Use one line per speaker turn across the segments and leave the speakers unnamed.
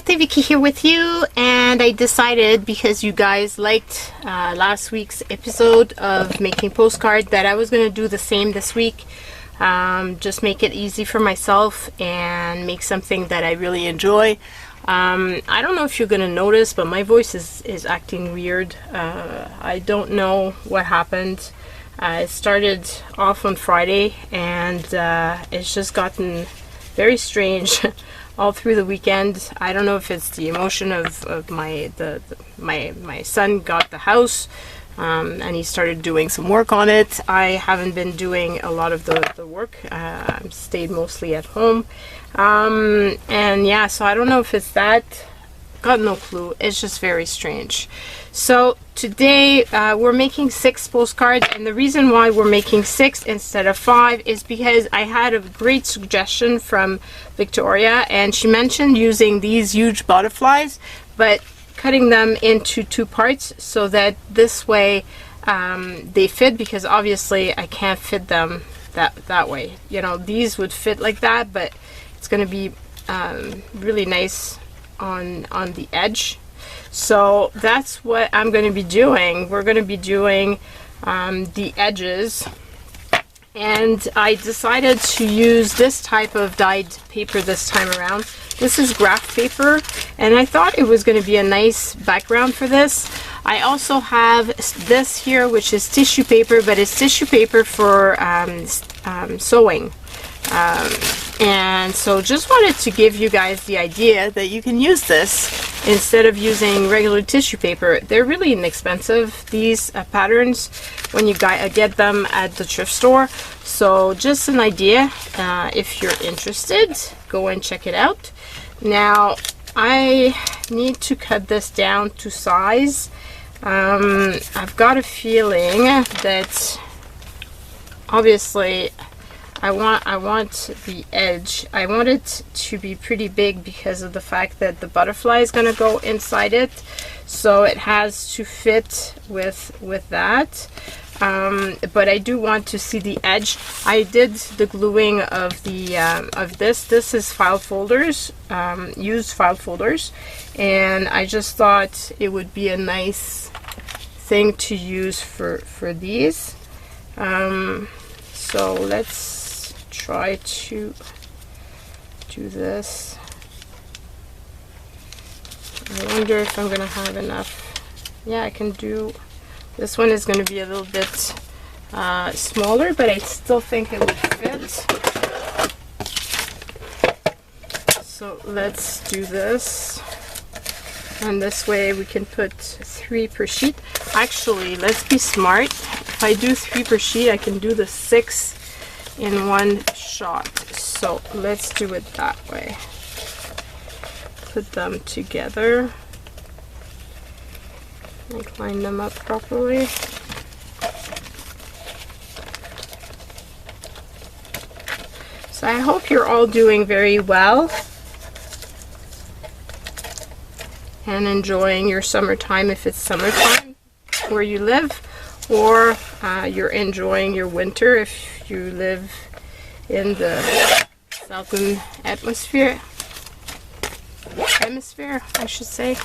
Crafty Vicky here with you, and I decided, because you guys liked last week's episode of making postcards, that I was going to do the same this week. Just make it easy for myself and make something that I really enjoy. I don't know if you're going to notice, but my voice is acting weird. I don't know what happened. It started off on Friday, and it's just gotten very strange all through the weekend. I don't know if it's the emotion of my son got the house, and he started doing some work on it. I haven't been doing a lot of the work. I've stayed mostly at home, and yeah, so I don't know if it's that. Got no clue. It's just very strange. So today we're making 6 postcards, and the reason why we're making 6 instead of 5 is because I had a great suggestion from Victoria, and she mentioned using these huge butterflies but cutting them into 2 parts so that this way they fit, because obviously I can't fit them that way. You know, these would fit like that, but it's going to be really nice on the edge. So that's what I'm going to be doing. We're going to be doing the edges, and I decided to use this type of dyed paper this time around. This is graph paper, and I thought it was going to be a nice background for this. I also have this here, which is tissue paper, but it's tissue paper for sewing. And so just wanted to give you guys the idea that you can use this instead of using regular tissue paper. They're really inexpensive, these patterns, when you get them at the thrift store. So just an idea. If you're interested, go and check it out. Now I need to cut this down to size. I've got a feeling that obviously I want the edge. I want it to be pretty big because of the fact that the butterfly is going to go inside it, so it has to fit with that. But I do want to see the edge. I did the gluing of the of this. This is file folders, used file folders, and I just thought it would be a nice thing to use for these. So let's try to do this. I wonder if I'm gonna have enough. Yeah, I can do. This one is going to be a little bit smaller, but I still think it would fit. So let's do this, and this way we can put 3 per sheet. Actually, let's be smart. If I do 3 per sheet, I can do the 6 in one shot. So let's do it that way. Put them together, like line them up properly. So I hope you're all doing very well and enjoying your summertime, if it's summertime where you live, or you're enjoying your winter if you live in the southern hemisphere, I should say.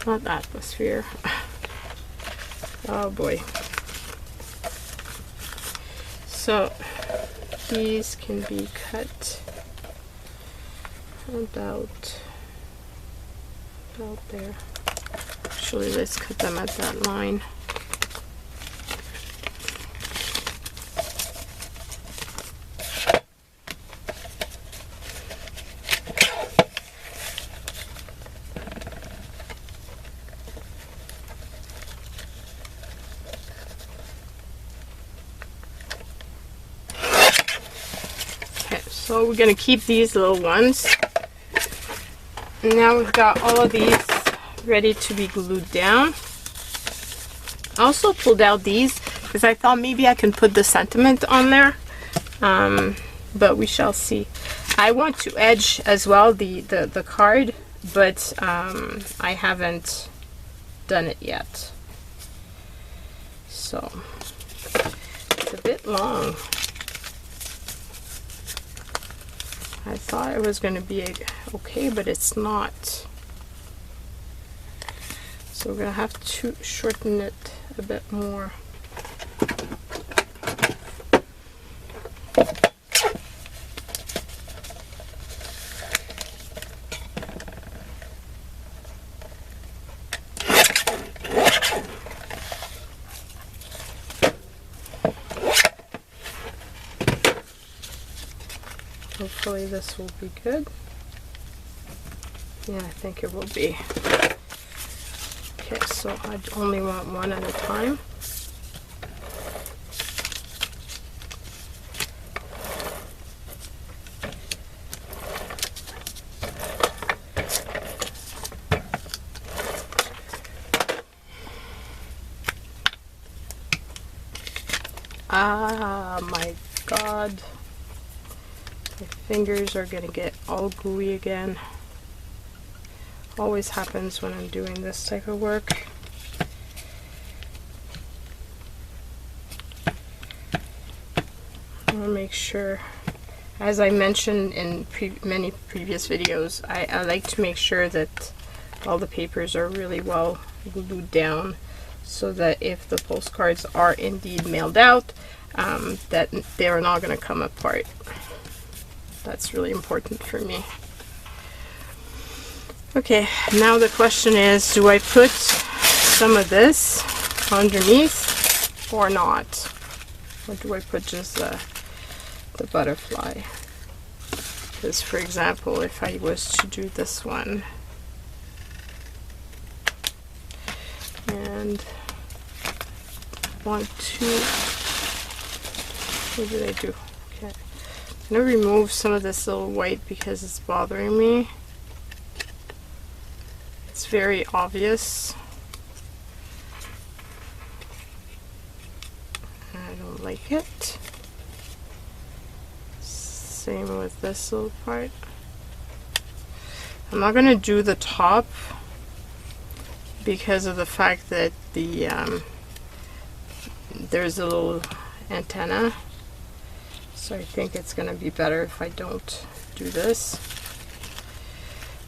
Not atmosphere. Oh boy. So these can be cut about there. Actually, let's cut them at that line. So we're going to keep these little ones. And now we've got all of these ready to be glued down. I also pulled out these because I thought maybe I can put the sentiment on there, but we shall see. I want to edge as well the card, but I haven't done it yet. So it's a bit long. I thought it was going to be okay, but it's not. So we're going to have to shorten it a bit more. Hopefully this will be good. Yeah, I think it will be. Okay, so I only want one at a time. Ah, my God. My fingers are gonna get all gooey again. Always happens when I'm doing this type of work. I want to make sure, as I mentioned in many previous videos, I like to make sure that all the papers are really well glued down, so that if the postcards are indeed mailed out, that they are not going to come apart. That's really important for me. Okay, now the question is, do I put some of this underneath or not? Or do I put just the butterfly? Because, for example, if I was to do this one, and want to, what did I do? Okay, I'm going to remove some of this little white because it's bothering me. It's very obvious. I don't like it. Same with this little part. I'm not going to do the top because of the fact that there's a little antenna. So I think it's going to be better if I don't do this.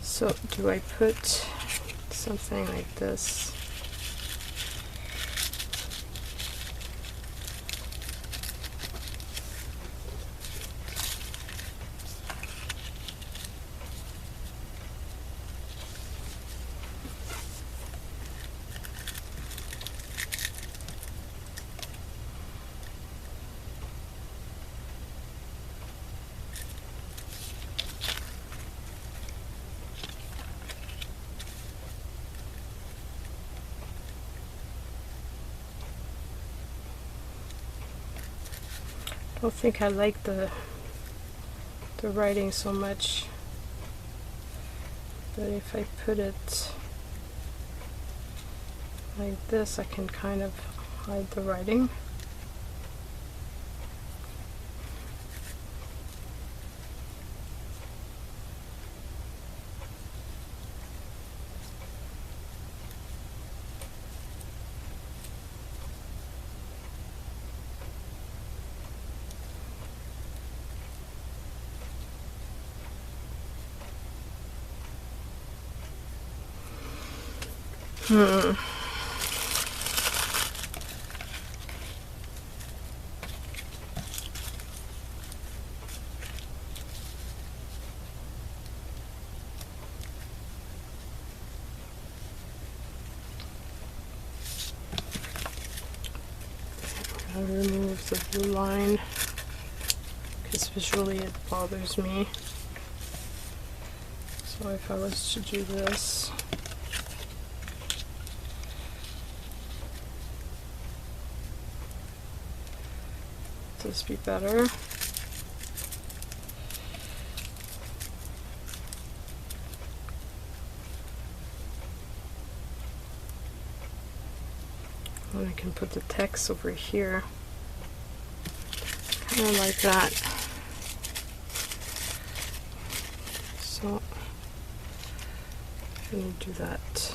So do I put something like this? I don't think I like the writing so much, but if I put it like this, I can kind of hide the writing. I'm gonna remove the blue line because visually it bothers me. So if I was to do this, this be better. And I can put the text over here, kind of like that. So I'm going to do that.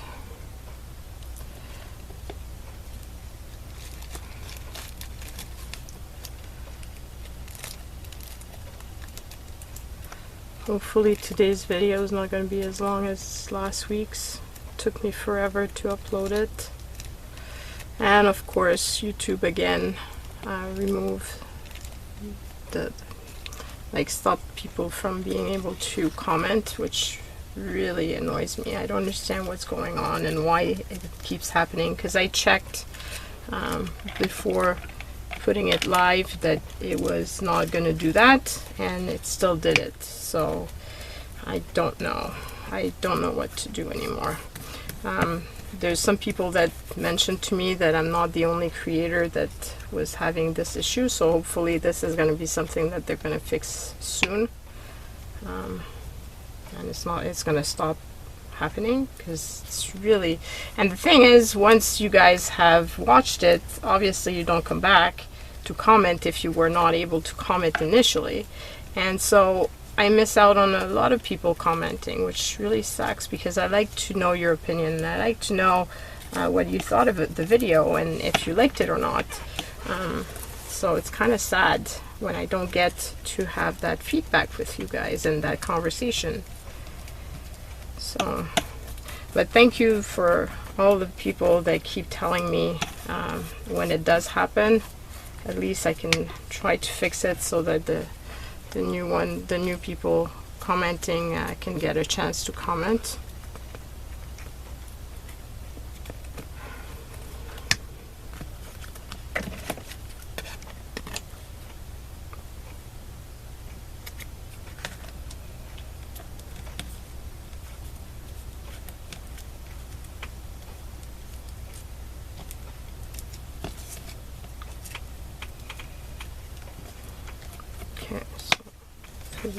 Hopefully today's video is not going to be as long as last week's. It took me forever to upload it. And of course YouTube again remove the, like, stop people from being able to comment, which really annoys me. I don't understand what's going on and why it keeps happening, because I checked before putting it live that it was not going to do that, and it still did it. So I don't know what to do anymore. There's some people that mentioned to me that I'm not the only creator that was having this issue, so hopefully this is going to be something that they're going to fix soon, and it's going to stop happening, because it's really, and the thing is, once you guys have watched it, obviously you don't come back to comment if you were not able to comment initially, and so I miss out on a lot of people commenting, which really sucks, because I like to know your opinion, and I like to know what you thought of the video and if you liked it or not. So it's kind of sad when I don't get to have that feedback with you guys and that conversation. So, but thank you for all the people that keep telling me when it does happen. At least I can try to fix it so that the new people commenting can get a chance to comment.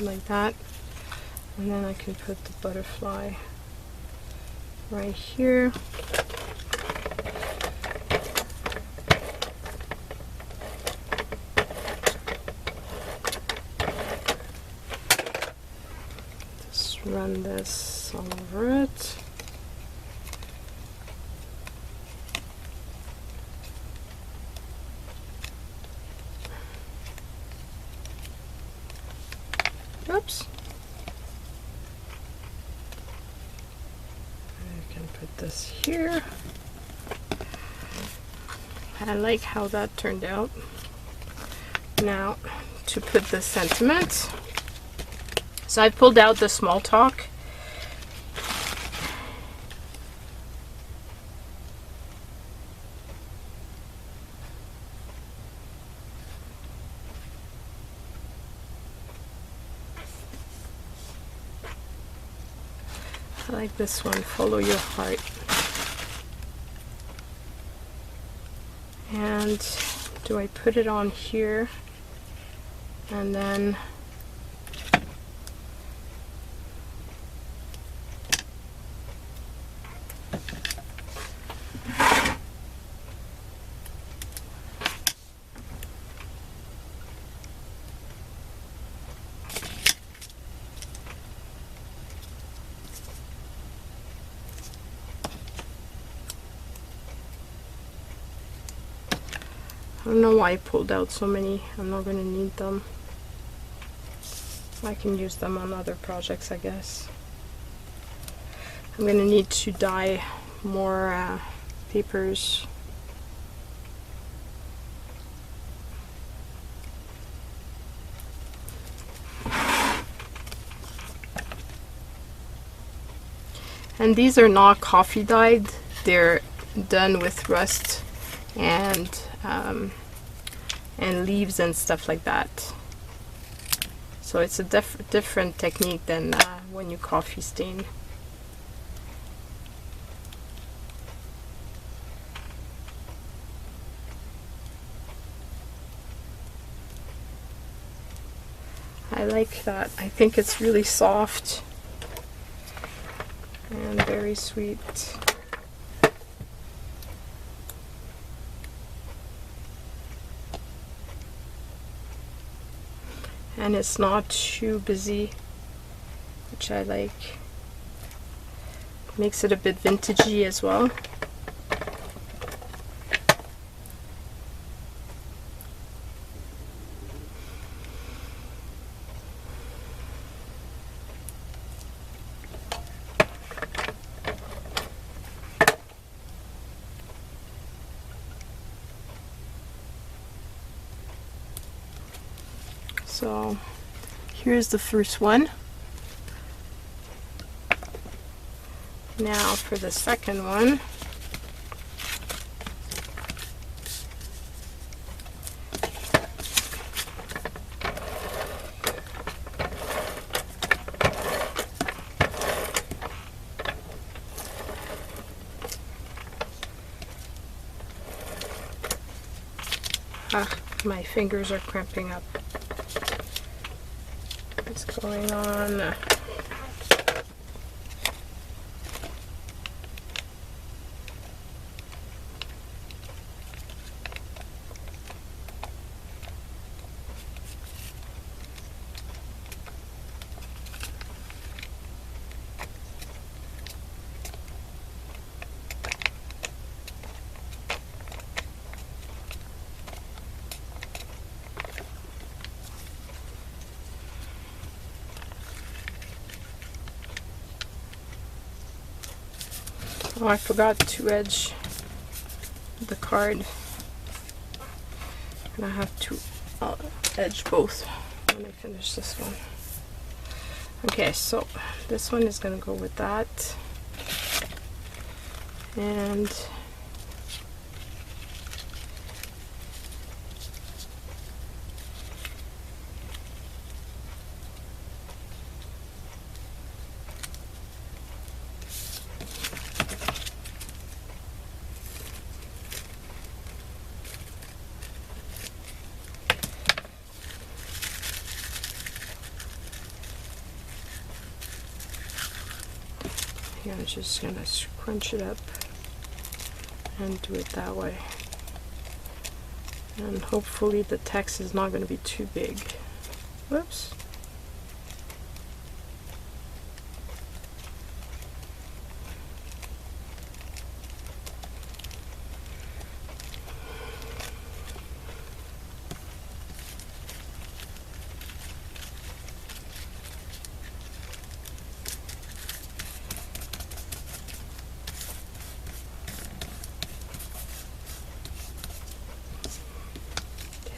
Like that, and then I can put the butterfly right here. Just run this all over it. Oops. I can put this here. I like how that turned out. Now to put the sentiment. So I pulled out the small talk. I like this one, follow your heart. And do I put it on here and then I don't know why I pulled out so many. I'm not going to need them. I can use them on other projects, I guess. I'm going to need to dye more papers. And these are not coffee dyed. They're done with rust and leaves and stuff like that. So it's a different technique than when you coffee stain. I like that. I think it's really soft and very sweet. And it's not too busy, which I like. Makes it a bit vintagey as well. So here's the first one. Now for the second one. My fingers are cramping up. What's going on? Oh, I forgot to edge the card. And I have to edge both when I finish this one. Okay, so this one is going to go with that. And I'm just going to scrunch it up and do it that way. And hopefully the text is not going to be too big. Whoops.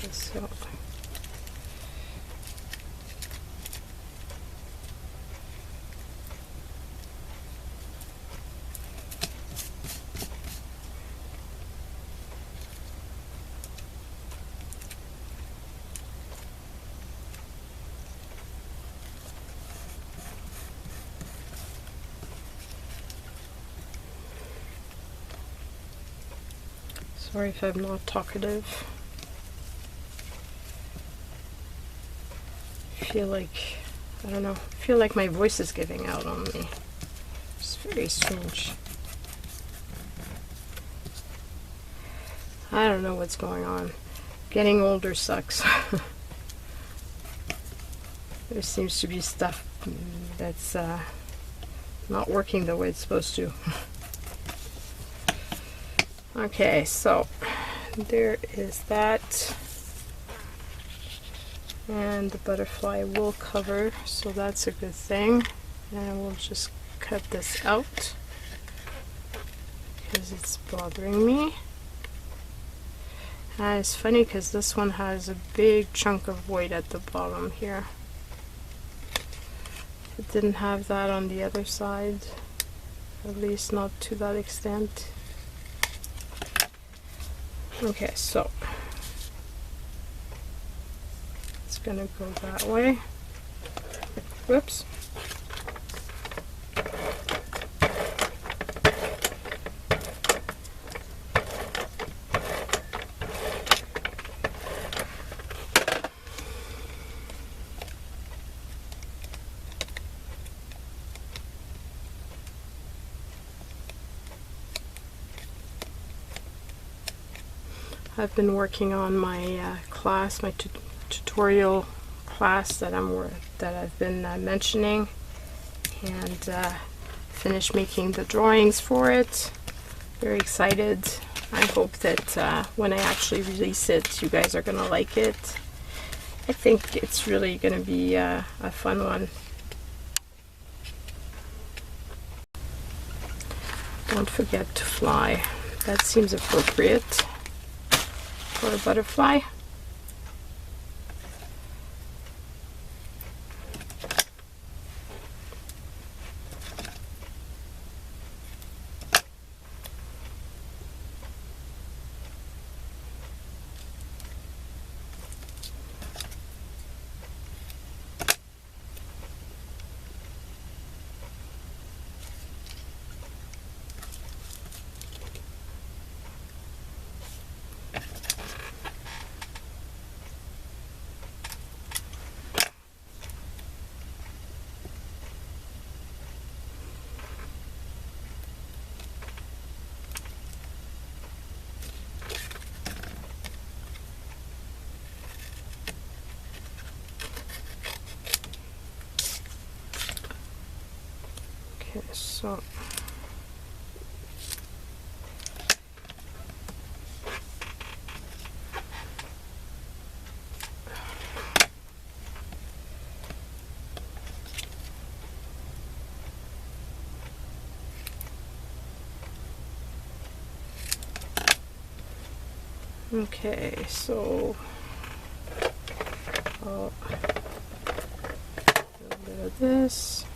So sorry if I'm not talkative. I don't know, I feel like my voice is giving out on me. It's very strange. I don't know what's going on. Getting older sucks. There seems to be stuff that's not working the way it's supposed to. Okay, so there is that. And the butterfly will cover, so that's a good thing. And we'll just cut this out because it's bothering me. It's funny because this one has a big chunk of white at the bottom here. It didn't have that on the other side, at least not to that extent. Okay, so gonna go that way. Whoops. I've been working on my class, my tutorial class that I've been mentioning, and finished making the drawings for it. Very excited. I hope that when I actually release it, you guys are gonna like it. I think it's really gonna be a fun one. Don't forget to fly. That seems appropriate for a butterfly. So okay, so a little bit of this.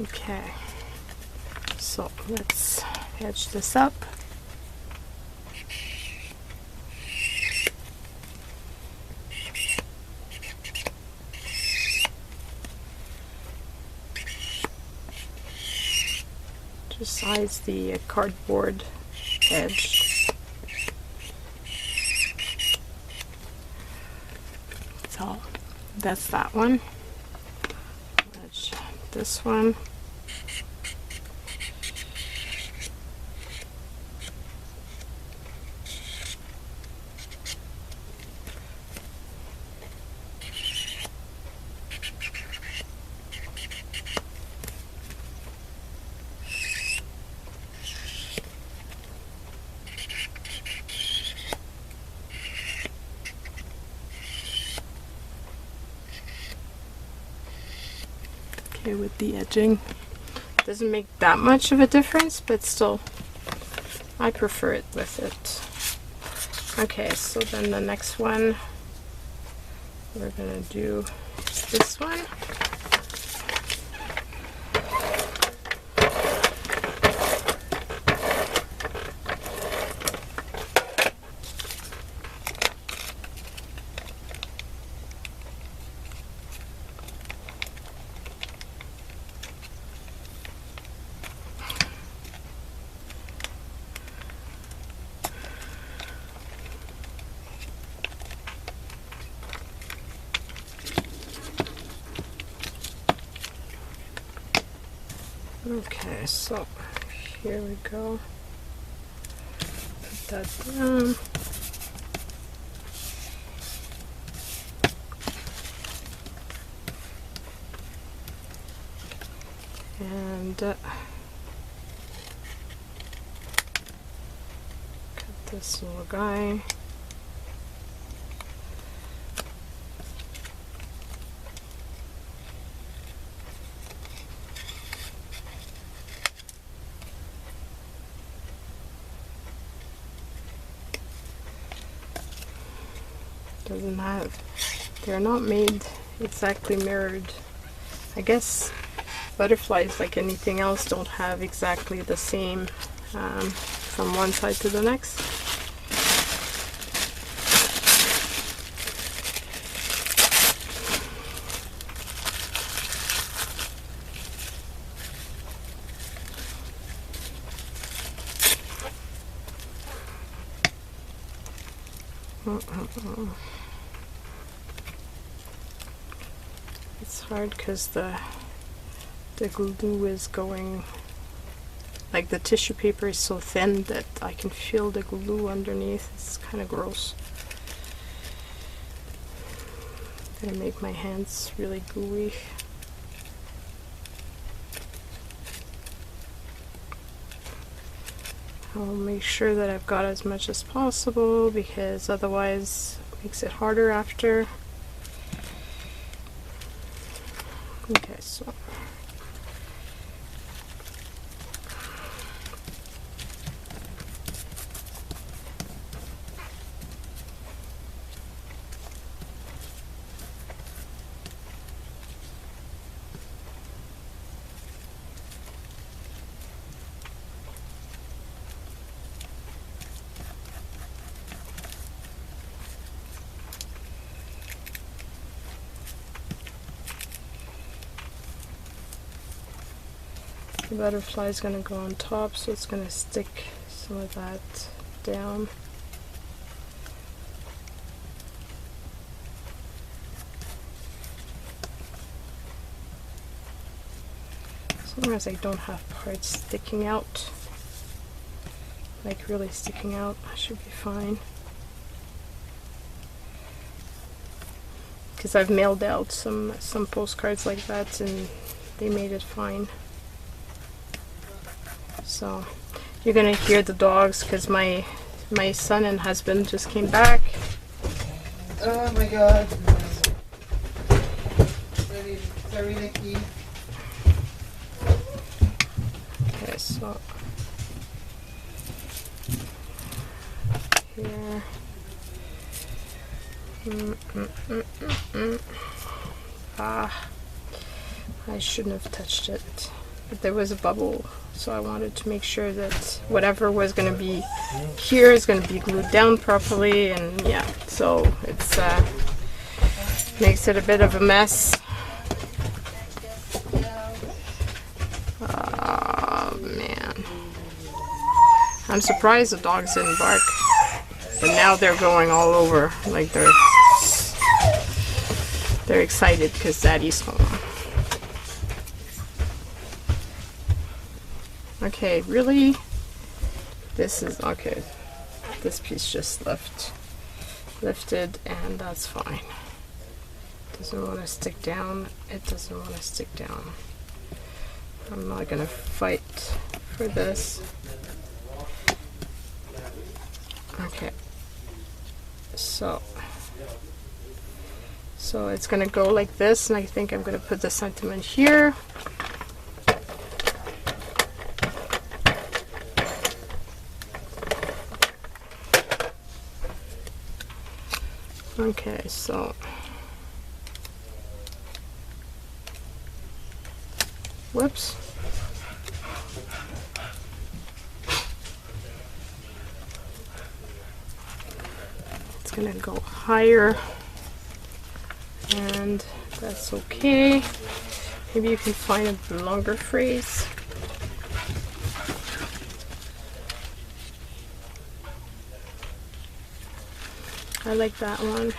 Okay, so let's edge this up. Just size the cardboard edge. So that's that one. Edge this one. Okay, with the edging, doesn't make that much of a difference, but still I prefer it with it. Okay, so then the next one we're gonna do is this one. Okay, so here we go. Put that down. And cut this little guy. Doesn't have, they're not made exactly mirrored. I guess butterflies, like anything else, don't have exactly the same from one side to the next. It's hard because the glue is going, like the tissue paper is so thin that I can feel the glue underneath. It's kind of gross. Gonna make my hands really gooey. I'll make sure that I've got as much as possible because otherwise it makes it harder after. Okay, so The butterfly is going to go on top, so it's going to stick some of that down. As long as I don't have parts sticking out, like really sticking out, I should be fine. Because I've mailed out some postcards like that and they made it fine. So you're gonna hear the dogs because my son and husband just came back.
Oh my god. Sorry, Vicky.
Okay, so here. I shouldn't have touched it, but there was a bubble, so I wanted to make sure that whatever was going to be here is going to be glued down properly, and yeah, so it's makes it a bit of a mess. Oh man, I'm surprised the dogs didn't bark, but now they're going all over, like they're excited because Daddy's home. Okay, really? This is okay. This piece just lifted, and that's fine. Doesn't want to stick down. It doesn't want to stick down. I'm not gonna fight for this. Okay. So it's gonna go like this, and I think I'm gonna put the sentiment here. Okay, so whoops. It's gonna go higher, and that's okay. Maybe you can find a longer phrase. I like that one.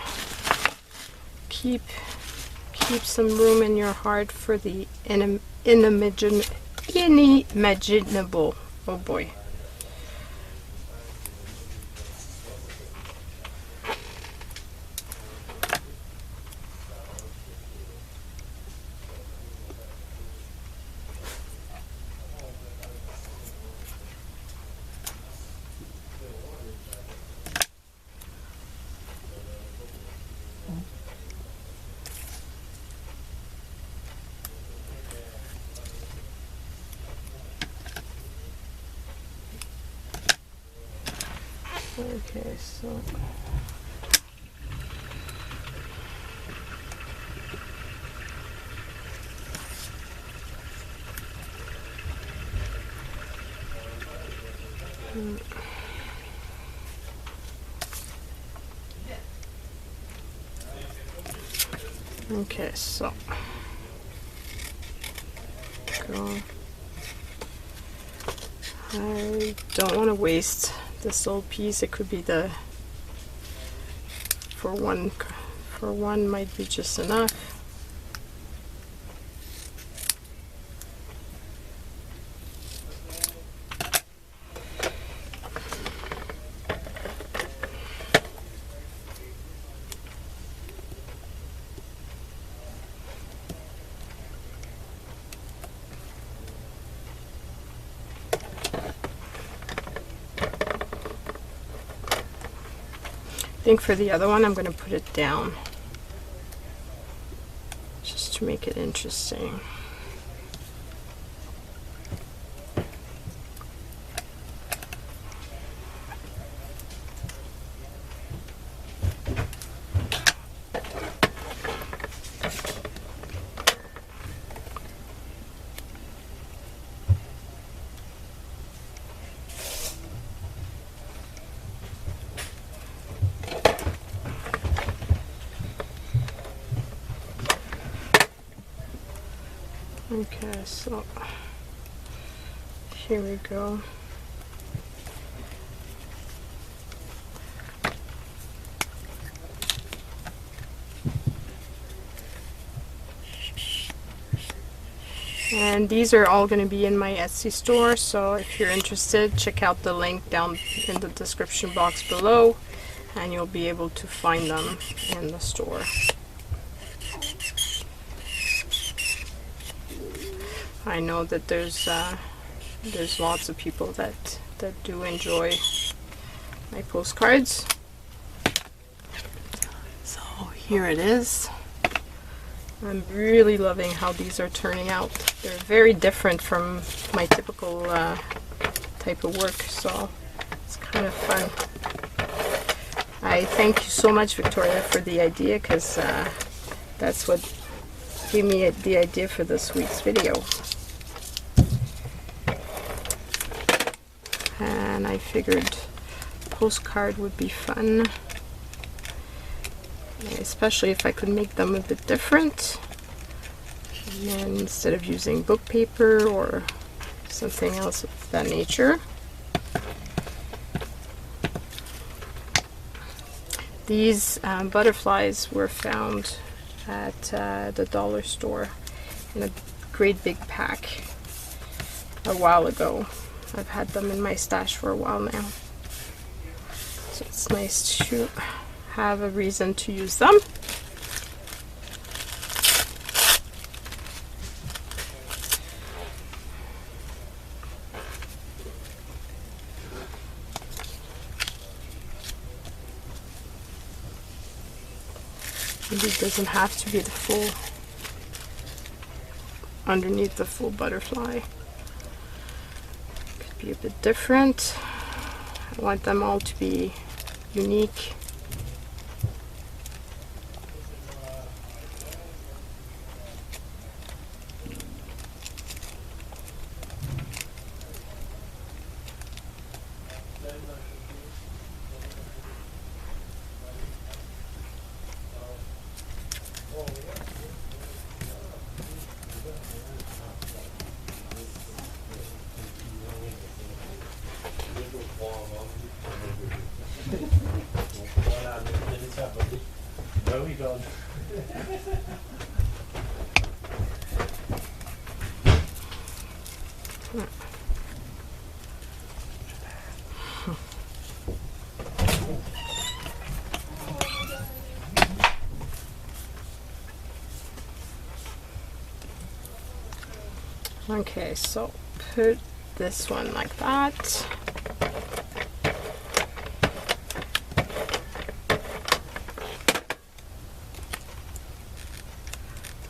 Keep some room in your heart for the unimaginable. Oh boy. Okay, so okay, so go. I don't want to waste this little piece. It could be the for one might be just enough. I think for the other one I'm going to put it down just to make it interesting. Okay, so Here we go. And these are all going to be in my Etsy store, so if you're interested, check out the link down in the description box below and you'll be able to find them in the store. I know that there's lots of people that do enjoy my postcards. So here it is. I'm really loving how these are turning out. They're very different from my typical type of work, so it's kind of fun. I thank you so much, Victoria, for the idea, because that's what gave me the idea for this week's video. And I figured postcard would be fun, especially if I could make them a bit different. And instead of using book paper or something else of that nature. These butterflies were found at the dollar store in a great big pack a while ago. I've had them in my stash for a while now. So it's nice to have a reason to use them. Maybe it doesn't have to be the full, underneath the full butterfly. Could be a bit different. I want them all to be unique. Okay, so put this one like that.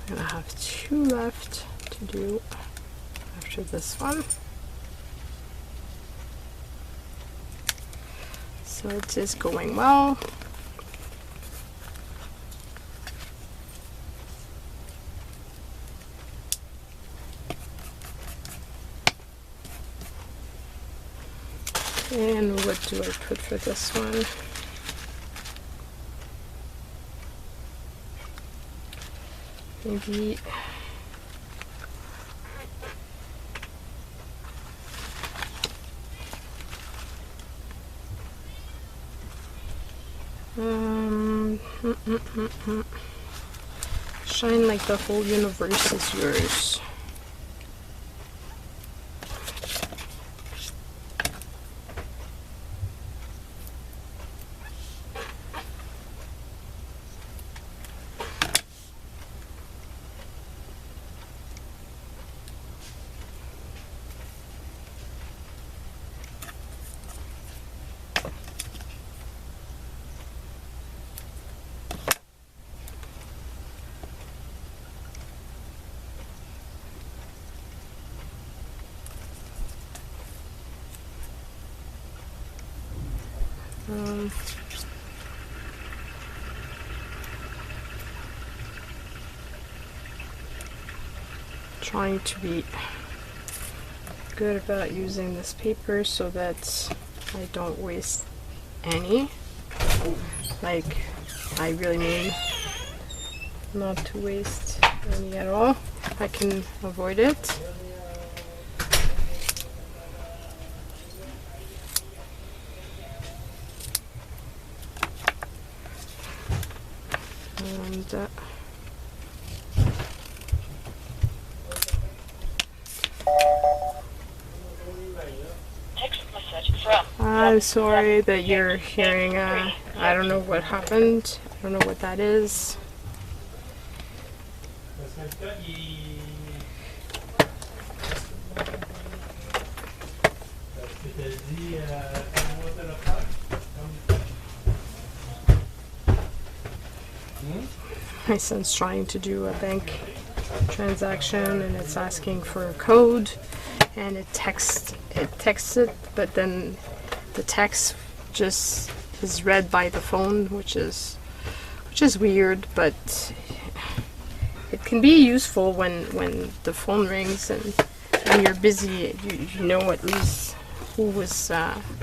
I'm gonna have two left to do after this one. So it is going well. And what do I put for this one? Maybe shine like the whole universe is yours. Trying to be good about using this paper so that I don't waste any. Like, I really mean not to waste any at all. I can avoid it. I'm sorry that you're hearing, I don't know what happened. I don't know what that is. My son's trying to do a bank transaction and it's asking for a code, and it texts it, but then the text just is read by the phone, which is weird, but it can be useful when the phone rings and when you're busy. You know at least who was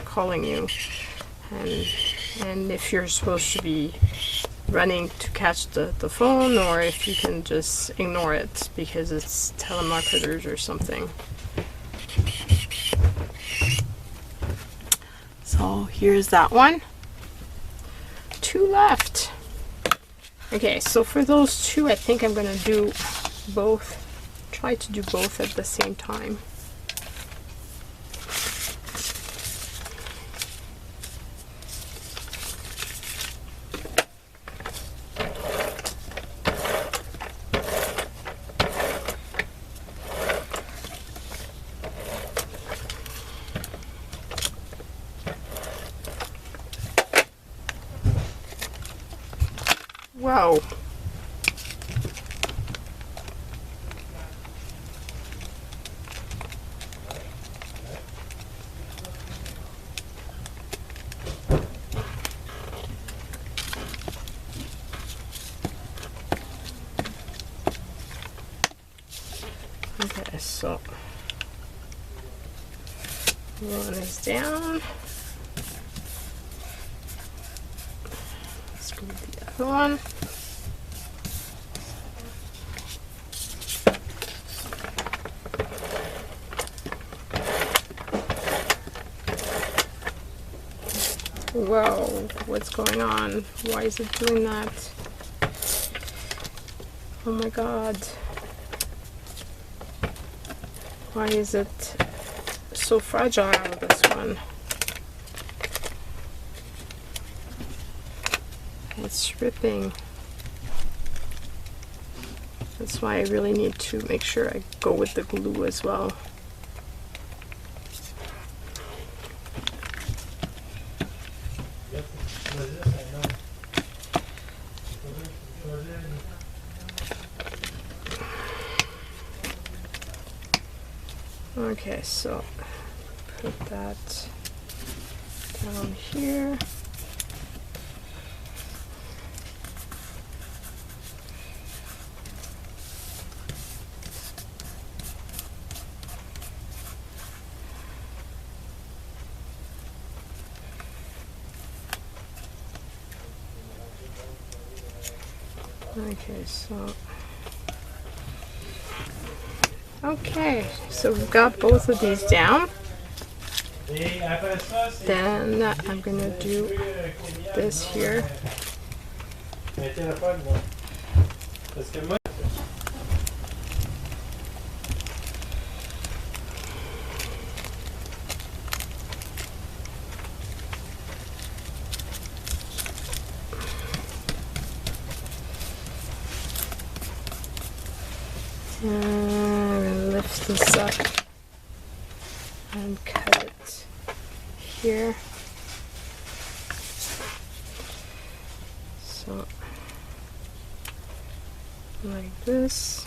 calling you, and if you're supposed to be running to catch the phone, or if you can just ignore it because it's telemarketers or something. So here's that one. 2 left. Okay, so for those 2, I think I'm gonna do both. Try to do both at the same time. Whoa. Okay, so one is down. Let's move the other one. Whoa, what's going on? Why is it doing that? Oh my god. Why is it so fragile, this one? It's ripping. That's why I really need to make sure I go with the glue as well. Okay, so put that down here. Okay, so we've got both of these down. Then I'm gonna do this here. And lift this up and cut it here. So, like this.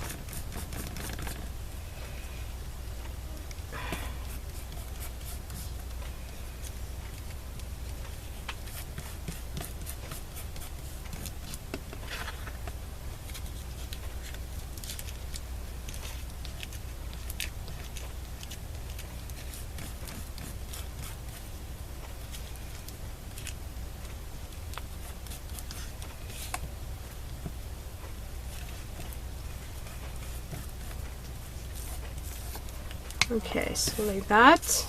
Okay, so like that,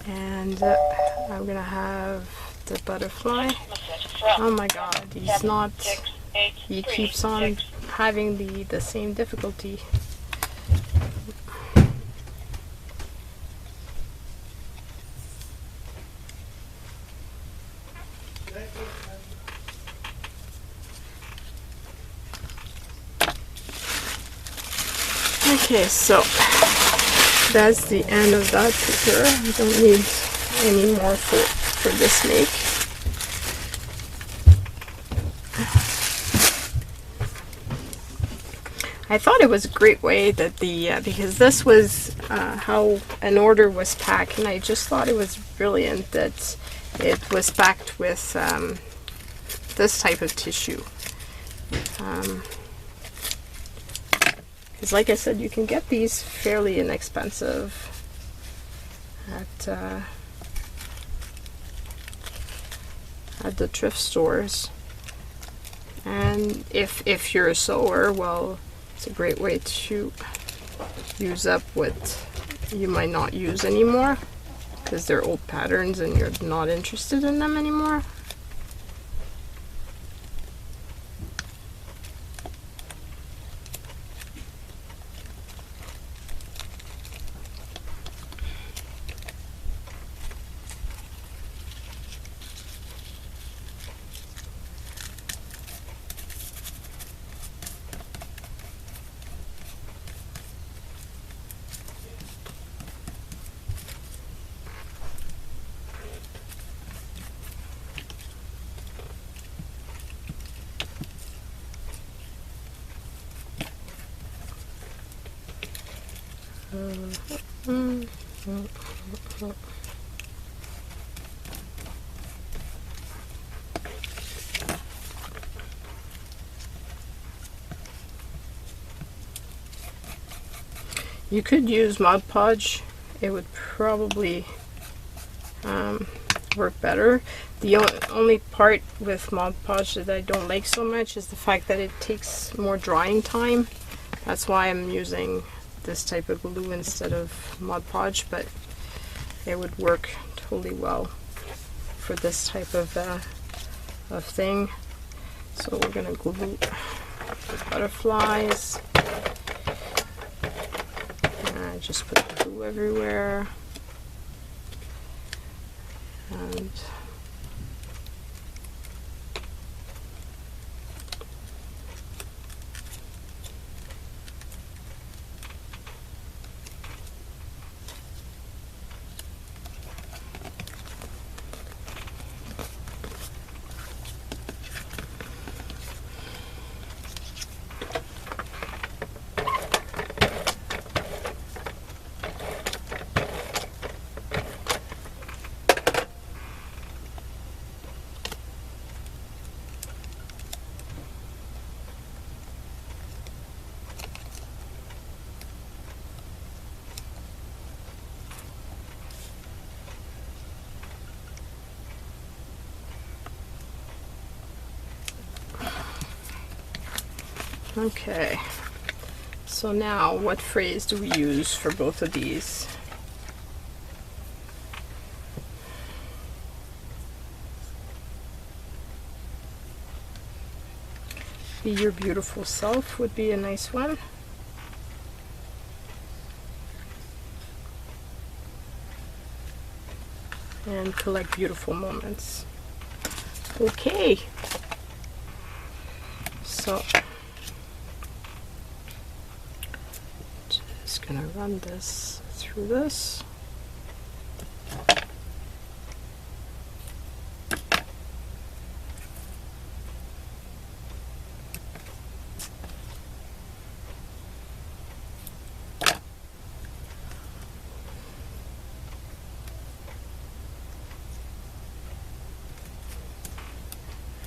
and I'm gonna have the butterfly. Oh my god, he's not he keeps on having the same difficulty. Okay, so that's the end of that picture. I don't need any more for this make. I thought it was a great way that because this was how an order was packed, and I just thought it was brilliant that it was packed with this type of tissue. Because like I said, you can get these fairly inexpensive at the thrift stores. And if you're a sewer, well, it's a great way to use up what you might not use anymore because they're old patterns and you're not interested in them anymore. You could use Mod Podge. It would probably work better. The only part with Mod Podge that I don't like so much is the fact that it takes more drying time. That's why I'm using this type of glue instead of Mod Podge, but it would work totally well for this type of thing. So we're gonna glue the butterflies. Just put the glue everywhere. And okay, so now what phrase do we use for both of these? Be Your Beautiful Self would be a nice one. And Collect Beautiful Moments. Okay, so just gonna run this through this.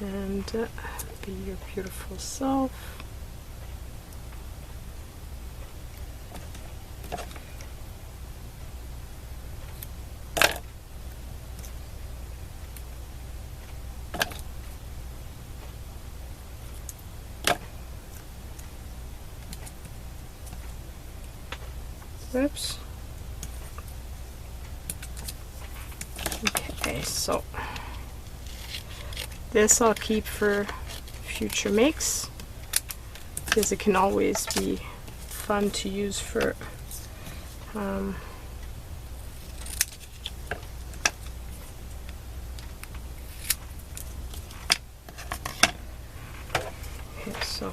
And Be Your Beautiful Self. Oops. Okay, so this I'll keep for a future makes, because it can always be fun to use for okay, so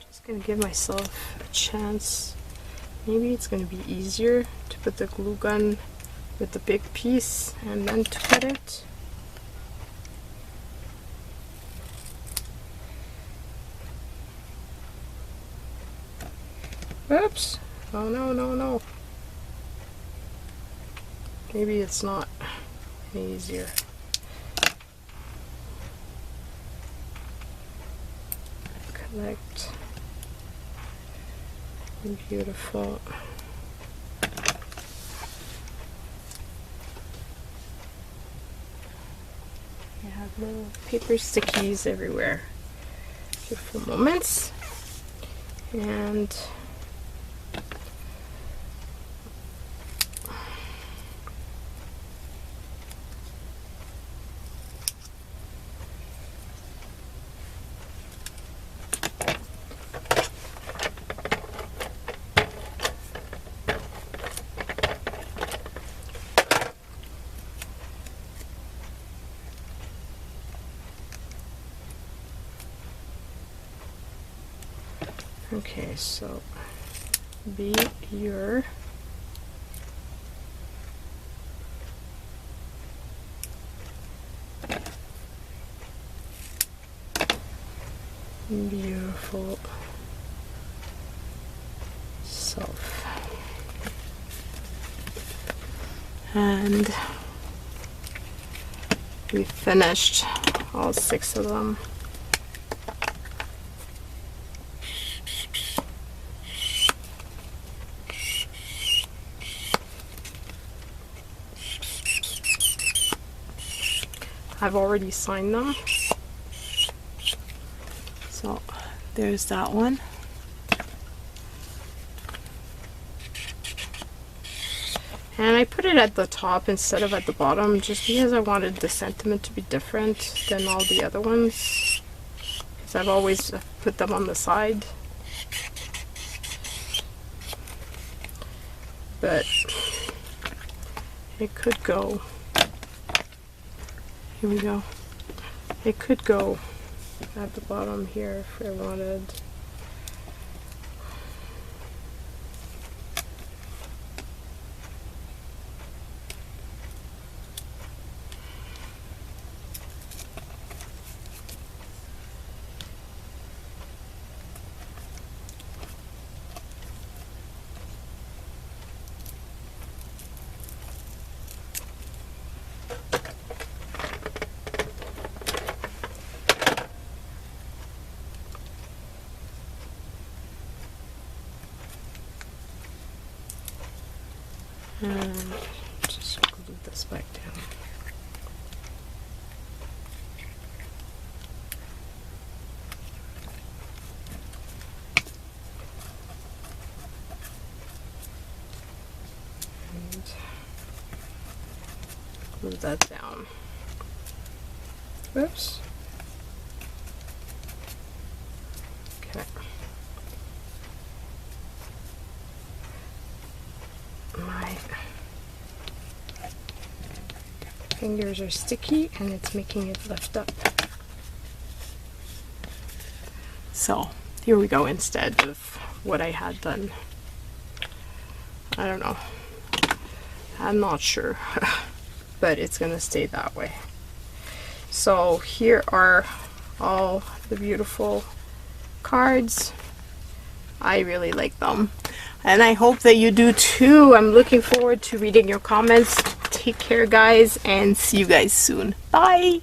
just gonna give myself a chance. Maybe it's gonna be easier to put the glue gun with the big piece and then to cut it. Oops. Oh no, no, no. Maybe it's not any easier. Collect. Beautiful. I have little paper stickies everywhere. Beautiful moments. And okay, so be your beautiful self. And we finished all 6 of them. I've already signed them. So there's that one. And I put it at the top instead of at the bottom just because I wanted the sentiment to be different than all the other ones. Because I've always put them on the side. But it could go. Here we go. It could go at the bottom here if I wanted. And just glue this back down. And glue that down. Oops. Okay. My fingers are sticky and it's making it lift up. So here we go instead of what I had done. I don't know. I'm not sure, but it's gonna stay that way. So here are all the beautiful cards. I really like them. And I hope that you do too. I'm looking forward to reading your comments. Take care, guys, and see you guys soon. Bye!